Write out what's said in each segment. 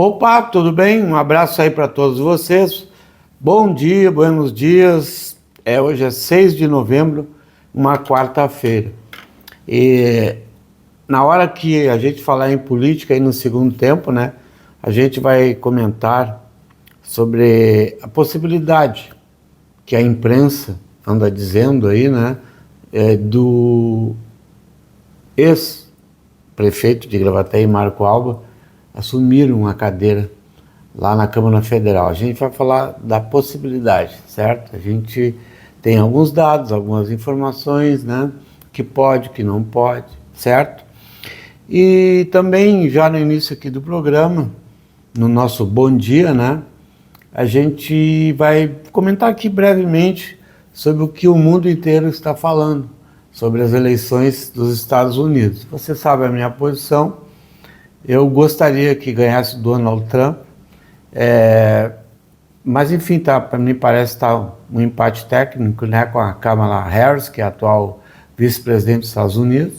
Opa, tudo bem? Um abraço aí para todos vocês. Bom dia, buenos dias. Hoje é 6 de novembro, uma quarta-feira. E na hora que a gente falar em política aí no segundo tempo, né, a gente vai comentar sobre a possibilidade que a imprensa anda dizendo aí, né, do ex-prefeito de Gravataí, Marco Alba, assumir uma cadeira lá na Câmara Federal. A gente vai falar da possibilidade, certo? A gente tem alguns dados, algumas informações, né? Que pode, que não pode, certo? E também, já no início aqui do programa, no nosso Bom Dia, né? A gente vai comentar aqui brevemente sobre o que o mundo inteiro está falando, sobre as eleições dos Estados Unidos. Você sabe a minha posição. Eu gostaria que ganhasse o Donald Trump, mas enfim, para mim parece estar um empate técnico, né, com a Kamala Harris, que é a atual vice-presidente dos Estados Unidos.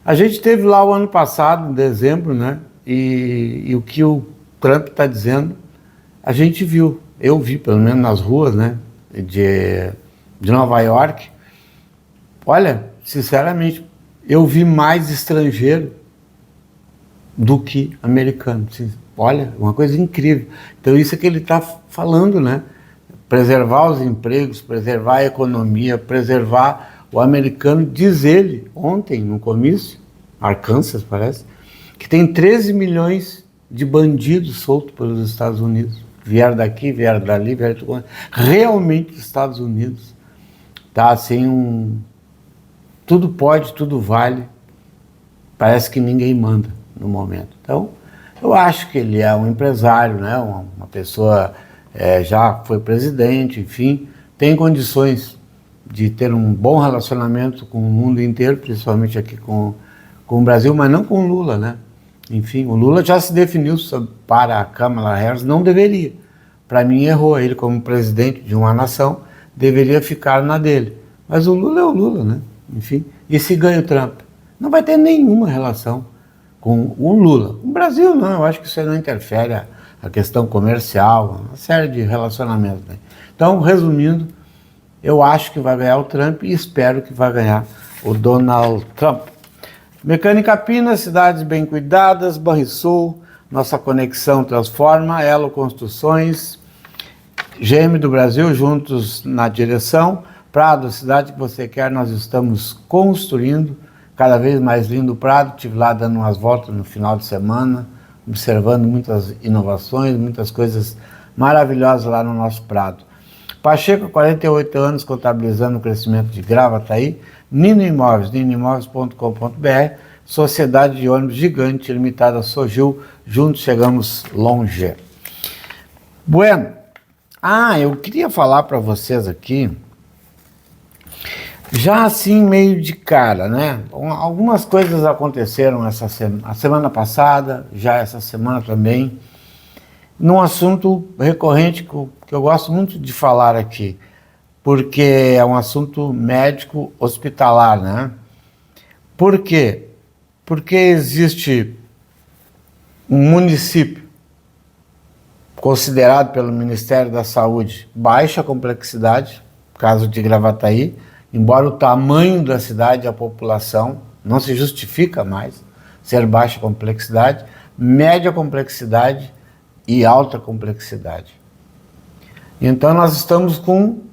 A gente teve lá o ano passado, em dezembro, né, e o que o Trump está dizendo, a gente viu, eu vi pelo menos nas ruas, né, de Nova York. Olha, sinceramente, eu vi mais estrangeiro do que americano. Olha, uma coisa incrível. Então isso é que ele está falando, né? Preservar os empregos, preservar a economia, preservar o americano. Diz ele, ontem, no comício, Arkansas parece, que tem 13 milhões de bandidos soltos pelos Estados Unidos. Vieram daqui, vieram dali, vieram... Realmente os Estados Unidos tá assim tudo pode, tudo vale. Parece que ninguém manda no momento. Então, eu acho que ele é um empresário, né? Uma pessoa, já foi presidente, enfim, tem condições de ter um bom relacionamento com o mundo inteiro, principalmente aqui com o Brasil, mas não com o Lula, né? Enfim, o Lula já se definiu para a Kamala Harris, não deveria. Para mim, errou. Ele, como presidente de uma nação, deveria ficar na dele. Mas o Lula é o Lula, né? Enfim, e se ganha o Trump? Não vai ter nenhuma relação com o Lula. O Brasil não, eu acho que isso aí não interfere a questão comercial, uma série de relacionamentos, né? Então, resumindo, eu acho que vai ganhar o Trump e espero que vai ganhar o Donald Trump. Mecânica Pina, cidades bem cuidadas, Banrisul, nossa conexão transforma, Elo Construções, GM do Brasil, juntos na direção, Prado, cidade que você quer, nós estamos construindo, cada vez mais lindo o Prado. Estive lá dando umas voltas no final de semana, observando muitas inovações, muitas coisas maravilhosas lá no nosso Prado. Pacheco, 48 anos, contabilizando o crescimento de Gravataí. Nino Imóveis, ninoimóveis.com.br, sociedade de ônibus gigante, limitada a Sojil, juntos chegamos longe. Bueno, eu queria falar para vocês aqui, já assim meio de cara, né? Algumas coisas aconteceram a semana passada, já essa semana também, num assunto recorrente que eu gosto muito de falar aqui, porque é um assunto médico hospitalar, né? Por quê? Porque existe um município considerado pelo Ministério da Saúde baixa complexidade, caso de Gravataí, embora o tamanho da cidade e a população não se justifica mais ser baixa complexidade, média complexidade e alta complexidade. Então nós estamos com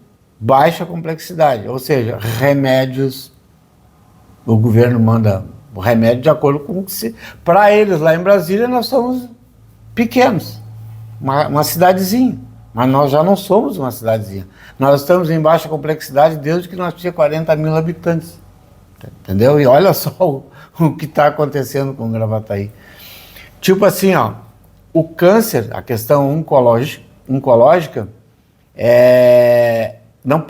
baixa complexidade, ou seja, remédios, o governo manda o remédio de acordo com o que se... Para eles lá em Brasília nós somos pequenos, uma cidadezinha. Mas nós já não somos uma cidadezinha. Nós estamos em baixa complexidade desde que nós tínhamos 40 mil habitantes. Entendeu? E olha só o que está acontecendo com Gravataí. Tipo assim, o câncer, a questão oncológica,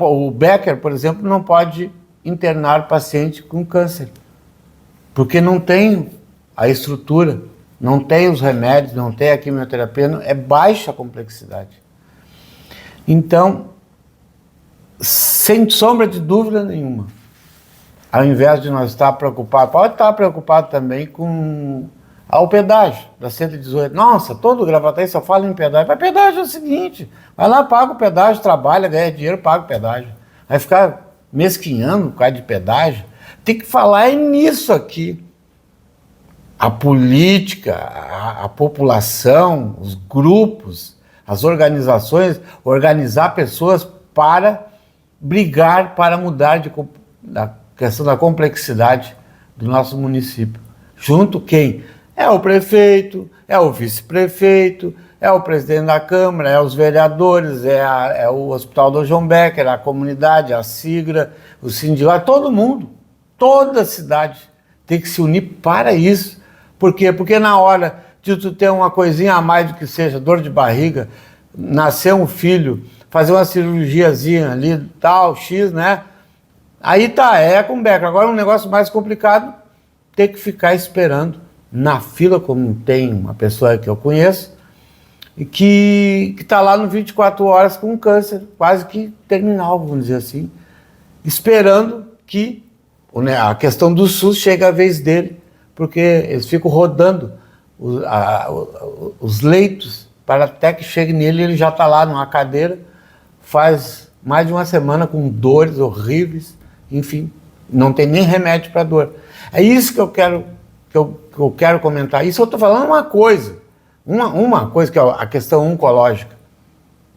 o Becker, por exemplo, não pode internar paciente com câncer. Porque não tem a estrutura, não tem os remédios, não tem a quimioterapia, é baixa complexidade. Então, sem sombra de dúvida nenhuma, ao invés de nós estar preocupados, pode estar preocupado também com ao pedágio da 118. Nossa, todo Gravataí só fala em pedágio. Mas pedágio é o seguinte, vai lá, paga o pedágio, trabalha, ganha dinheiro, paga o pedágio. Vai ficar mesquinhando por causa de pedágio. Tem que falar nisso aqui. A política, a população, os grupos, as organizações, organizar pessoas para brigar, para mudar da questão da complexidade do nosso município. Junto quem? É o prefeito, é o vice-prefeito, é o presidente da Câmara, é os vereadores, é o Hospital do João Becker, a comunidade, a SIGRA, o sindicato, todo mundo, toda a cidade tem que se unir para isso. Por quê? Porque na hora de tu ter uma coisinha a mais do que seja dor de barriga, nascer um filho, fazer uma cirurgiazinha ali, tal, X, né? Aí tá, é com Becker. Agora um negócio mais complicado, ter que ficar esperando na fila, como tem uma pessoa que eu conheço, e que está lá no 24 horas com um câncer, quase que terminal, vamos dizer assim, esperando que a questão do SUS chegue à vez dele, porque eles ficam rodando os leitos para até que chegue nele, ele já está lá numa cadeira, faz mais de uma semana com dores horríveis, enfim, não tem nem remédio para dor. É isso que eu quero comentar. Isso eu estou falando uma coisa que é a questão oncológica,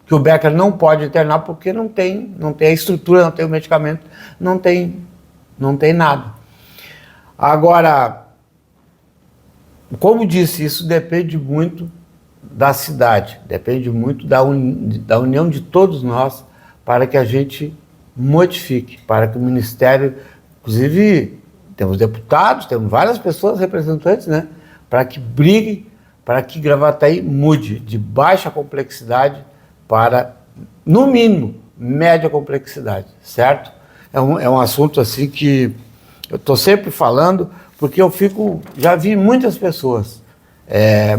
que o Becker não pode internar porque não tem a estrutura, não tem o medicamento, não tem nada. Agora, como disse, isso depende muito da cidade, depende muito da união de todos nós para que a gente modifique, para que o Ministério, inclusive temos deputados, temos várias pessoas representantes, né, para que briguem, para que Gravataí mude de baixa complexidade para, no mínimo, média complexidade, certo? É um assunto assim que eu estou sempre falando, porque já vi muitas pessoas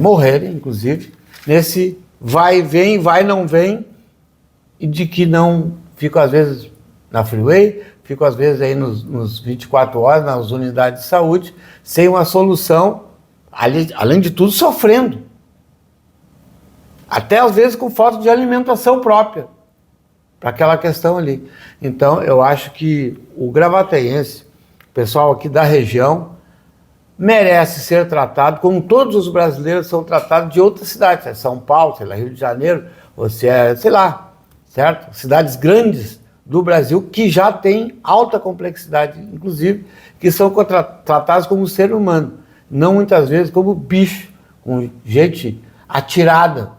morrerem, inclusive, nesse vai e vem, vai não vem, e de que não fico às vezes na freeway, fico às vezes aí nos 24 horas, nas unidades de saúde, sem uma solução, além de tudo sofrendo. Até às vezes com falta de alimentação própria, para aquela questão ali. Então eu acho que o gravataense, o pessoal aqui da região, merece ser tratado como todos os brasileiros são tratados de outras cidades, se é São Paulo, se é Rio de Janeiro, ou se é, sei lá, certo? Cidades grandes do Brasil que já têm alta complexidade, inclusive, que são tratadas como ser humano, não muitas vezes como bicho, com gente atirada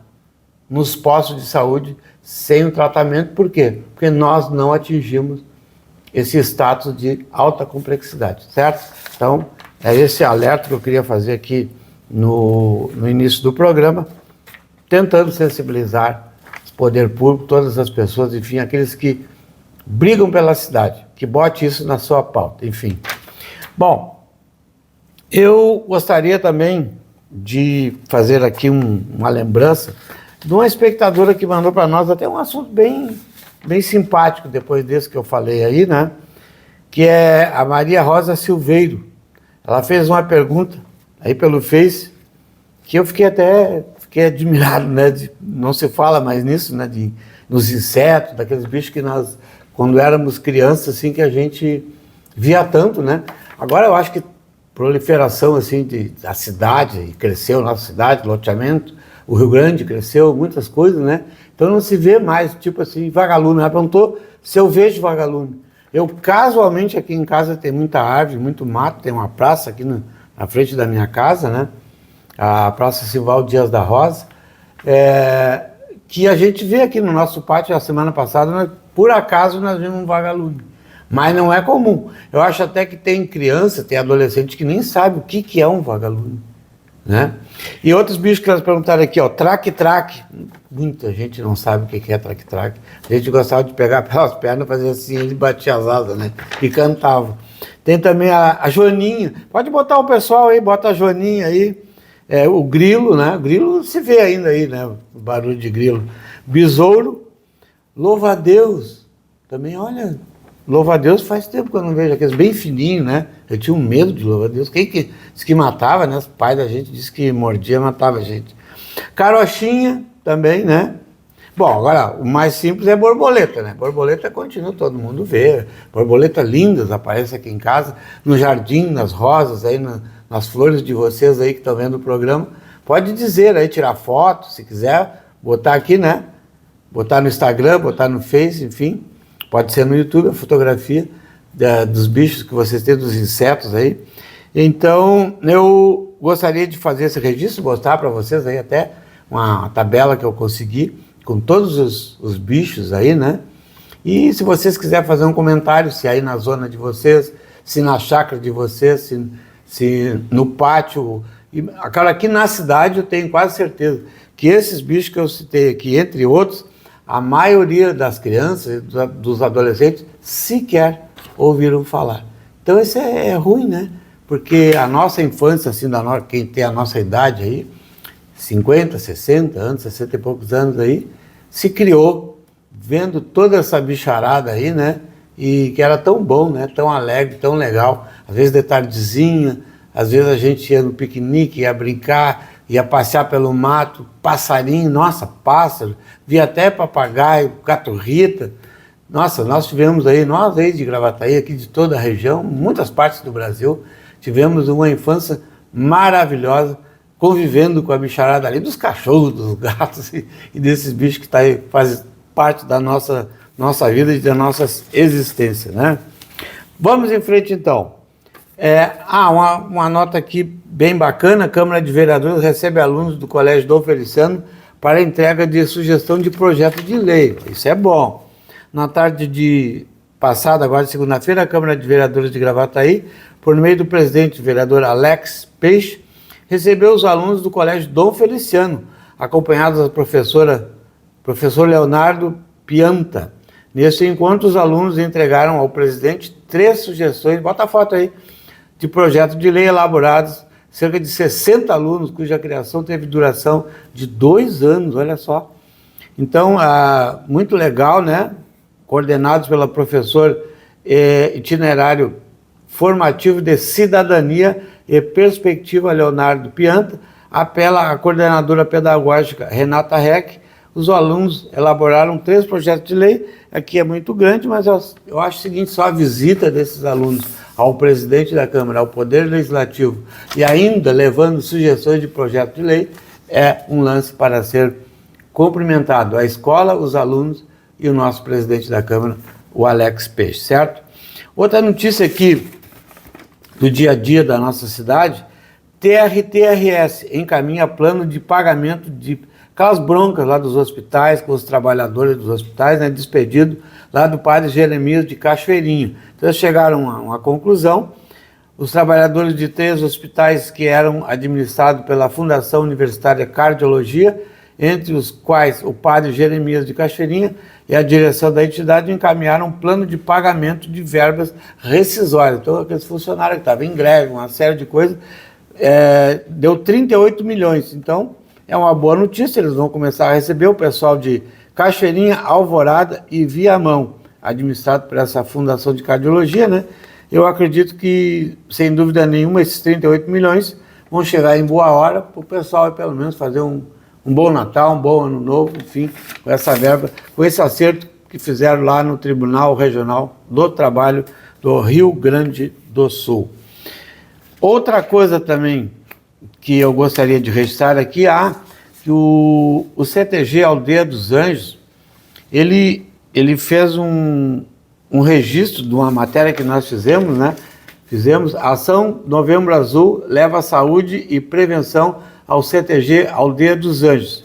nos postos de saúde sem o tratamento. Por quê? Porque nós não atingimos esse status de alta complexidade, certo? Então, é esse alerta que eu queria fazer aqui no início do programa, tentando sensibilizar o poder público, todas as pessoas, enfim, aqueles que brigam pela cidade, que bote isso na sua pauta, enfim. Bom, eu gostaria também de fazer aqui uma lembrança de uma espectadora que mandou para nós até um assunto bem simpático, depois desse que eu falei aí, né? Que é a Maria Rosa Silveiro. Ela fez uma pergunta aí pelo Face, que eu fiquei admirado, né? Não se fala mais nisso, né? Nos insetos, daqueles bichos que nós, quando éramos crianças, assim, que a gente via tanto, né? Agora eu acho que proliferação, assim, da cidade, cresceu a nossa cidade, loteamento, o Rio Grande cresceu, muitas coisas, né? Então não se vê mais, tipo assim, vagalume. Ela perguntou se eu vejo vagalume. Eu, casualmente, aqui em casa tem muita árvore, muito mato, tem uma praça aqui na frente da minha casa, né? A Praça Silval Dias da Rosa, que a gente vê aqui no nosso pátio. A semana passada, por acaso, nós vimos um vagalume. Mas não é comum. Eu acho até que tem criança, tem adolescente que nem sabe o que é um vagalume, né? E outros bichos que elas perguntaram aqui, ó, traque-traque. Muita gente não sabe o que é traque-traque. A gente gostava de pegar pelas pernas, fazer assim, ele batia as asas, né? E cantava. Tem também a joaninha. Pode botar o pessoal aí, bota a joaninha aí. O grilo, né? O grilo se vê ainda aí, né? O barulho de grilo. Besouro, louva a Deus. Também, olha, louva-a-Deus faz tempo que eu não vejo aqueles bem fininhos, né? Eu tinha um medo de louva-a-Deus. Quem que disse que matava, né? Os pais da gente disse que mordia, matava a gente. Carochinha também, né? Bom, agora o mais simples é borboleta, né? Borboleta continua, todo mundo vê. Borboleta lindas aparece aqui em casa, no jardim, nas rosas, aí nas flores de vocês aí que estão vendo o programa. Pode dizer aí, tirar foto, se quiser, botar aqui, né? Botar no Instagram, botar no Face, enfim. Pode ser no YouTube a fotografia dos bichos que vocês têm, dos insetos aí. Então, eu gostaria de fazer esse registro, mostrar para vocês aí até uma tabela que eu consegui, com todos os bichos aí, né? E se vocês quiserem fazer um comentário, se aí na zona de vocês, se na chácara de vocês, se no pátio. Cara, aqui na cidade eu tenho quase certeza que esses bichos que eu citei aqui, entre outros, a maioria das crianças, dos adolescentes, sequer ouviram falar. Então isso é ruim, né? Porque a nossa infância, assim, quem tem a nossa idade aí, 50, 60 anos, 60 e poucos anos aí, se criou vendo toda essa bicharada aí, né? E que era tão bom, né? Tão alegre, tão legal. Às vezes de tardezinha, às vezes a gente ia no piquenique, ia brincar, ia passear pelo mato, passarinho, nossa, pássaro, via até papagaio, caturrita. Nossa, nós tivemos aí, nós aí de Gravataí, aqui de toda a região, muitas partes do Brasil, tivemos uma infância maravilhosa, convivendo com a bicharada ali, dos cachorros, dos gatos e desses bichos que tá aí, fazem parte da nossa vida e da nossa existência, né? Vamos em frente então. Uma nota aqui bem bacana: a Câmara de Vereadores recebe alunos do Colégio Dom Feliciano para entrega de sugestão de projeto de lei. Isso é bom. Na tarde passada, agora de segunda-feira, a Câmara de Vereadores de Gravataí, por meio do presidente, vereador Alex Peixe, recebeu os alunos do Colégio Dom Feliciano, acompanhados da professor Leonardo Pianta. Nesse encontro, os alunos entregaram ao presidente 3 sugestões, bota a foto aí, de projetos de lei elaborados, cerca de 60 alunos, cuja criação teve duração de 2 anos, olha só. Então, muito legal, né? Coordenados pela professor itinerário formativo de cidadania e perspectiva Leonardo Pianta, apela à coordenadora pedagógica Renata Reck. Os alunos elaboraram 3 projetos de lei. Aqui é muito grande, mas eu acho o seguinte: só a visita desses alunos ao presidente da Câmara, ao Poder Legislativo, e ainda levando sugestões de projeto de lei, é um lance para ser cumprimentado. A escola, os alunos e o nosso presidente da Câmara, o Alex Peixe, certo? Outra notícia aqui do dia a dia da nossa cidade: TRS encaminha plano de pagamento de aquelas broncas lá dos hospitais, com os trabalhadores dos hospitais, né, despedido lá do padre Jeremias de Cachoeirinho. Então eles chegaram a uma conclusão: os trabalhadores de 3 hospitais que eram administrados pela Fundação Universitária Cardiologia, entre os quais o padre Jeremias de Cachoeirinha e a direção da entidade, encaminharam um plano de pagamento de verbas rescisórias. Então aqueles funcionários que estavam em greve, uma série de coisas, deu 38 milhões. Então é uma boa notícia, eles vão começar a receber. O pessoal de Cachoeirinha, Alvorada e Viamão, administrado por essa Fundação de Cardiologia, né? Eu acredito que, sem dúvida nenhuma, esses 38 milhões vão chegar em boa hora para o pessoal, pelo menos, fazer um bom Natal, um bom Ano Novo, enfim, com essa verba, com esse acerto que fizeram lá no Tribunal Regional do Trabalho do Rio Grande do Sul. Outra coisa também que eu gostaria de registrar aqui, que o CTG Aldeia dos Anjos, ele fez um registro de uma matéria que nós fizemos, né? Fizemos Ação Novembro Azul leva saúde e prevenção ao CTG Aldeia dos Anjos.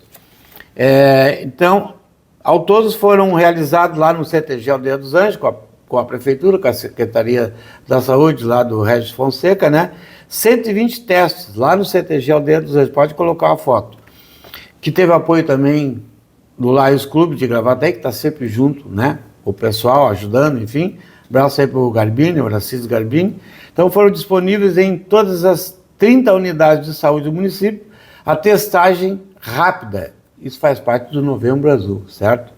Então, ao todos foram realizados lá no CTG Aldeia dos Anjos, com a Prefeitura, com a Secretaria da Saúde lá do Regis Fonseca, né? 120 testes lá no CTG Aldeia dos Anjos, pode colocar a foto. Que teve apoio também do Lions Clube de Gravataí, que está sempre junto, né? O pessoal ajudando, enfim. Abraço aí para o Garbini, o Horacis Garbini. Então foram disponíveis em todas as 30 unidades de saúde do município a testagem rápida. Isso faz parte do Novembro Azul, certo?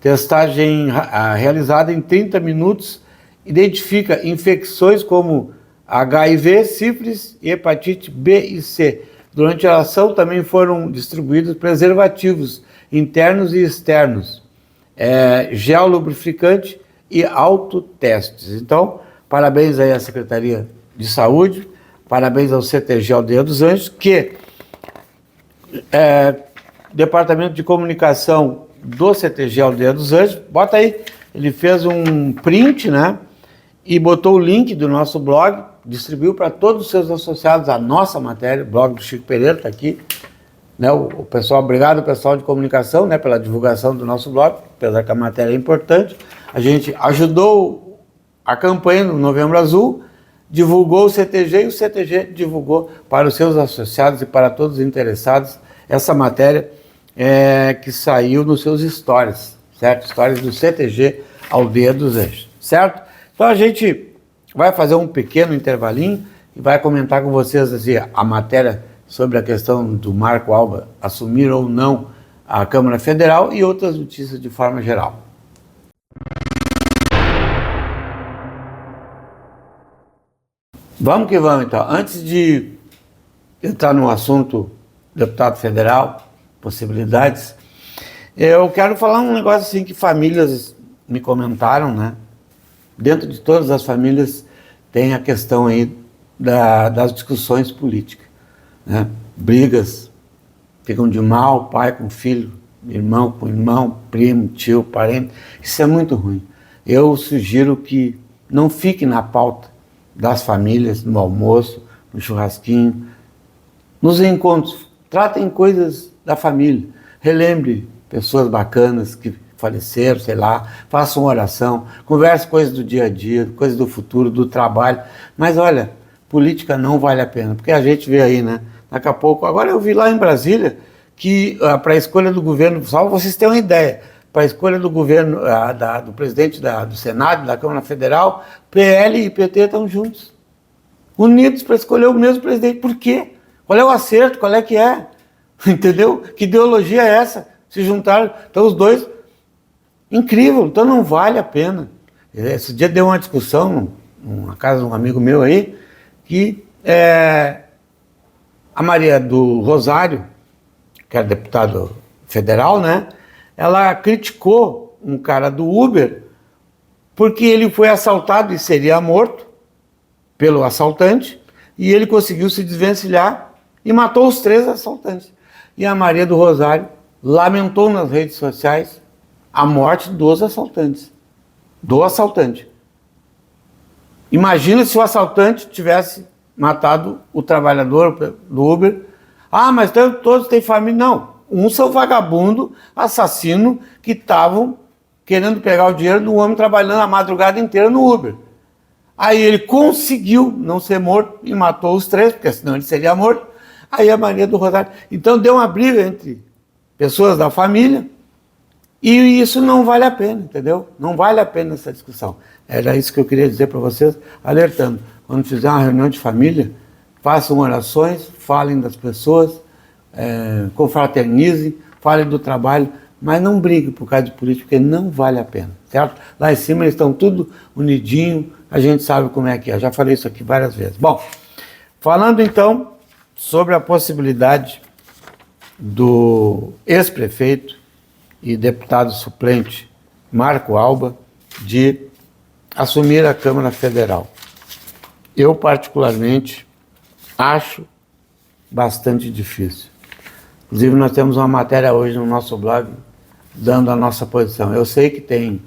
Testagem realizada em 30 minutos identifica infecções como HIV, sífilis e hepatite B e C. Durante a ação também foram distribuídos preservativos internos e externos, gel lubrificante e autotestes. Então, parabéns aí à Secretaria de Saúde, parabéns ao CTG Aldeia dos Anjos, que Departamento de Comunicação do CTG Aldeia dos Anjos, bota aí, ele fez um print, né, e botou o link do nosso blog, distribuiu para todos os seus associados a nossa matéria, o blog do Chico Pereira está aqui, né, o pessoal, obrigado ao pessoal de comunicação, né, pela divulgação do nosso blog, apesar que a matéria é importante, a gente ajudou a campanha no Novembro Azul, divulgou o CTG e o CTG divulgou para os seus associados e para todos os interessados essa matéria que saiu nos seus stories, certo? Stories do CTG Aldeia dos Anjos, certo? Então a gente vai fazer um pequeno intervalinho e vai comentar com vocês assim, a matéria sobre a questão do Marco Alba assumir ou não a Câmara Federal e outras notícias de forma geral. Vamos que vamos então. Antes de entrar no assunto deputado federal, possibilidades, eu quero falar um negócio assim que famílias me comentaram, né? Dentro de todas as famílias tem a questão aí das discussões políticas, né? Brigas, ficam de mal, pai com filho, irmão com irmão, primo, tio, parente, isso é muito ruim. Eu sugiro que não fique na pauta das famílias, no almoço, no churrasquinho, nos encontros, tratem coisas da família, relembre pessoas bacanas que faleceram, sei lá, façam uma oração, converse coisas do dia a dia, coisas do futuro, do trabalho, mas olha, política não vale a pena, porque a gente vê aí, né, daqui a pouco, agora eu vi lá em Brasília, que para a escolha do governo, só vocês terem uma ideia, para a escolha do governo, do presidente do Senado, da Câmara Federal, PL e PT estão juntos, unidos para escolher o mesmo presidente. Por quê? Qual é o acerto? Qual é que é? Entendeu? Que ideologia é essa? Se juntaram, então os dois, incrível, então não vale a pena. Esse dia deu uma discussão na casa de um amigo meu aí, que a Maria do Rosário, que era deputado federal, né? Ela criticou um cara do Uber porque ele foi assaltado e seria morto pelo assaltante e ele conseguiu se desvencilhar e matou os 3 assaltantes. E a Maria do Rosário lamentou nas redes sociais a morte dos assaltantes, do assaltante. Imagina se o assaltante tivesse matado o trabalhador do Uber. Ah, mas todos têm família. Não. Uns são vagabundo, assassino, que estavam querendo pegar o dinheiro do homem trabalhando a madrugada inteira no Uber. Aí ele conseguiu não ser morto e matou os 3, porque senão ele seria morto. Aí a Maria do Rosário. Então deu uma briga entre pessoas da família e isso não vale a pena, entendeu? Não vale a pena essa discussão. Era isso que eu queria dizer para vocês, alertando. Quando fizer uma reunião de família, façam orações, falem das pessoas, confraternizem, falem do trabalho, mas não briguem por causa de política, porque não vale a pena, certo? Lá em cima eles estão tudo unidinho, a gente sabe como é que é, já falei isso aqui várias vezes. Bom, falando então sobre a possibilidade do ex-prefeito e deputado suplente Marco Alba de assumir a Câmara Federal. Eu, particularmente, acho bastante difícil. Inclusive, nós temos uma matéria hoje no nosso blog dando a nossa posição. Eu sei que tem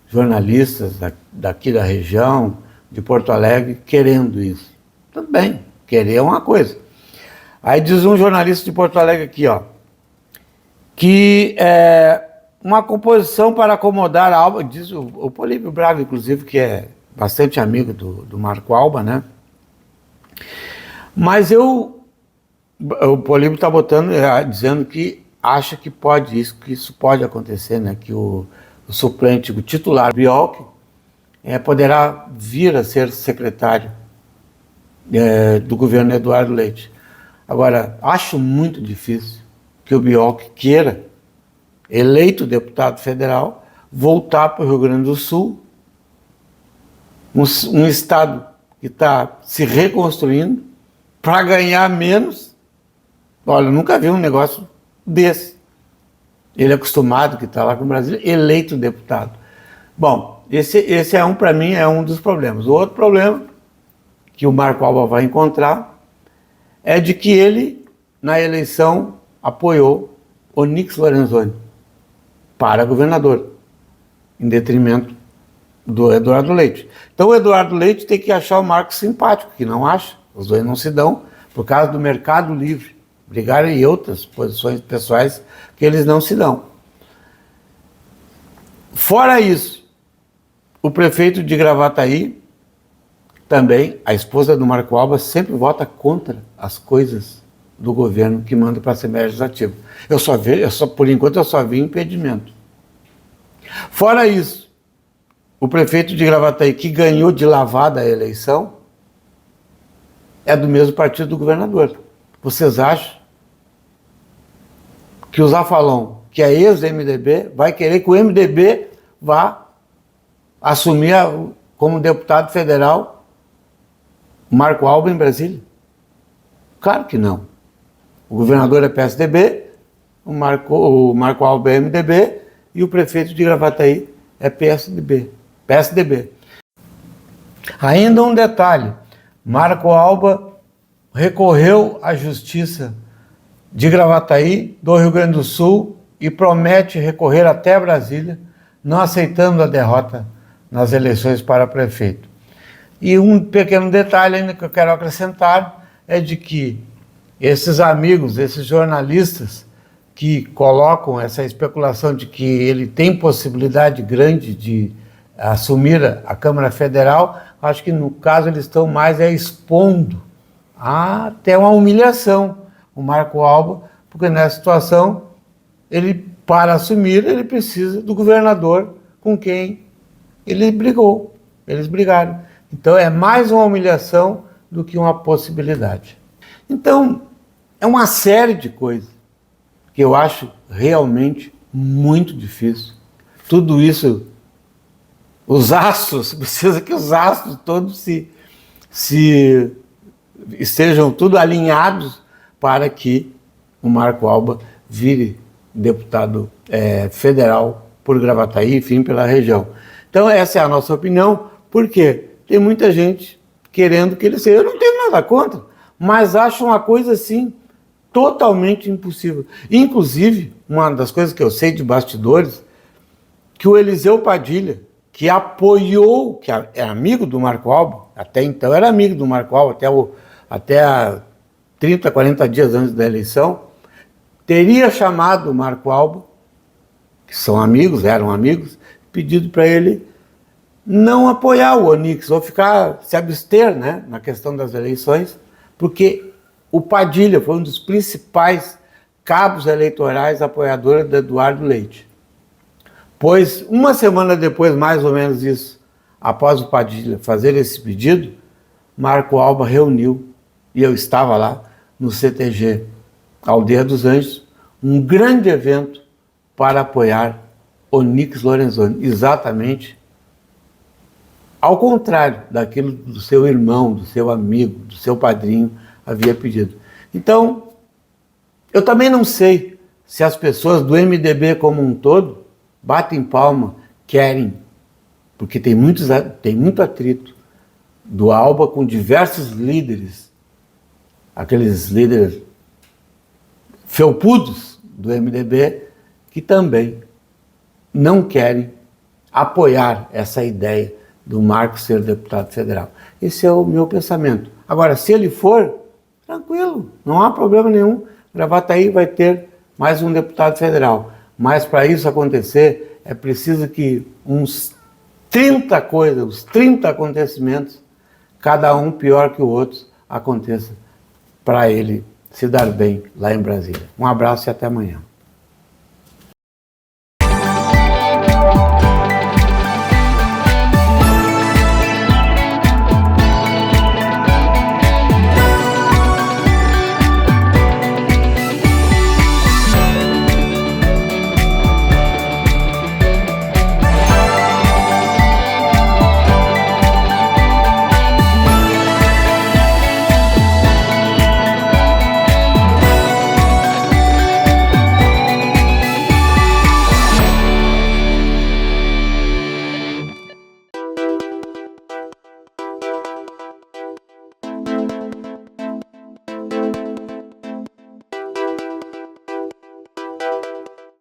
jornalistas daqui da região, de Porto Alegre, querendo isso. Tudo bem, querer é uma coisa. Aí diz um jornalista de Porto Alegre aqui, ó, que uma composição para acomodar a Alba, diz o Políbio Braga, inclusive, que é bastante amigo do Marco Alba, né? Mas o Políbio está botando, dizendo que acha que isso pode acontecer, né? Que o suplente, o titular Biolk, poderá vir a ser secretário do governo Eduardo Leite. Agora, acho muito difícil que o Biolk queira, eleito deputado federal, voltar para o Rio Grande do Sul um Estado que está se reconstruindo para ganhar menos. Olha, eu nunca vi um negócio desse. Ele é acostumado, que está lá com o Brasil, eleito deputado. Bom, esse para mim, é um dos problemas. O outro problema que o Marco Alba vai encontrar é de que ele, na eleição, apoiou Onyx Lorenzoni para governador, em detrimento do Eduardo Leite. Então o Eduardo Leite tem que achar o Marco simpático, que não acha. Os dois não se dão por causa do mercado livre. Brigaram em outras posições pessoais que eles não se dão. Fora isso, o prefeito de Gravataí, também, a esposa do Marco Alba, sempre vota contra as coisas do governo que manda para a Assembleia Legislativa. Por enquanto, eu só vi impedimento. Fora isso, o prefeito de Gravataí, que ganhou de lavada a eleição, é do mesmo partido do governador. Vocês acham que o Zafalon, que é ex-MDB, vai querer que o MDB vá assumir como deputado federal o Marco Alba em Brasília? Claro que não. O governador é PSDB, o Marco Alba é MDB e o prefeito de Gravataí é PSDB. Ainda um detalhe, Marco Alba recorreu à Justiça de Gravataí, do Rio Grande do Sul, e promete recorrer até Brasília, não aceitando a derrota nas eleições para prefeito. E um pequeno detalhe ainda que eu quero acrescentar é de que esses amigos, esses jornalistas que colocam essa especulação de que ele tem possibilidade grande de assumir a Câmara Federal, acho que no caso eles estão mais expondo até uma humilhação o Marco Alba, porque nessa situação, para assumir, ele precisa do governador com quem ele brigou, eles brigaram. Então é mais uma humilhação do que uma possibilidade. Então, é uma série de coisas que eu acho realmente muito difícil. Tudo isso, precisa que os astros todos estejam tudo alinhados para que o Marco Alba vire deputado federal por Gravataí, enfim, pela região. Então essa é a nossa opinião, porque tem muita gente querendo que ele seja. Eu não tenho nada contra, mas acho uma coisa assim totalmente impossível. Inclusive, uma das coisas que eu sei de bastidores, que o Eliseu Padilha, que apoiou, que é amigo do Marco Alba, até então era amigo do Marco Alba, até 30, 40 dias antes da eleição, teria chamado o Marco Alba, que eram amigos, pedido para ele não apoiar o Onyx, ou se abster, né, na questão das eleições, porque o Padilha foi um dos principais cabos eleitorais apoiadores do Eduardo Leite. Pois, uma semana depois, mais ou menos isso, após o Padilha fazer esse pedido, Marco Alba reuniu, e eu estava lá, no CTG Aldeia dos Anjos, um grande evento para apoiar Onyx Lorenzoni, exatamente ao contrário daquilo do seu irmão, do seu amigo, do seu padrinho havia pedido. Então, eu também não sei se as pessoas do MDB como um todo batem palma, querem, porque tem muito atrito do Alba com diversos líderes, aqueles líderes felpudos do MDB, que também não querem apoiar essa ideia do Marco ser deputado federal. Esse é o meu pensamento. Agora, se ele for, tranquilo, não há problema nenhum. Gravataí vai ter mais um deputado federal. Mas para isso acontecer, é preciso que uns 30 acontecimentos, cada um pior que o outro, aconteça para ele se dar bem lá em Brasília. Um abraço e até amanhã.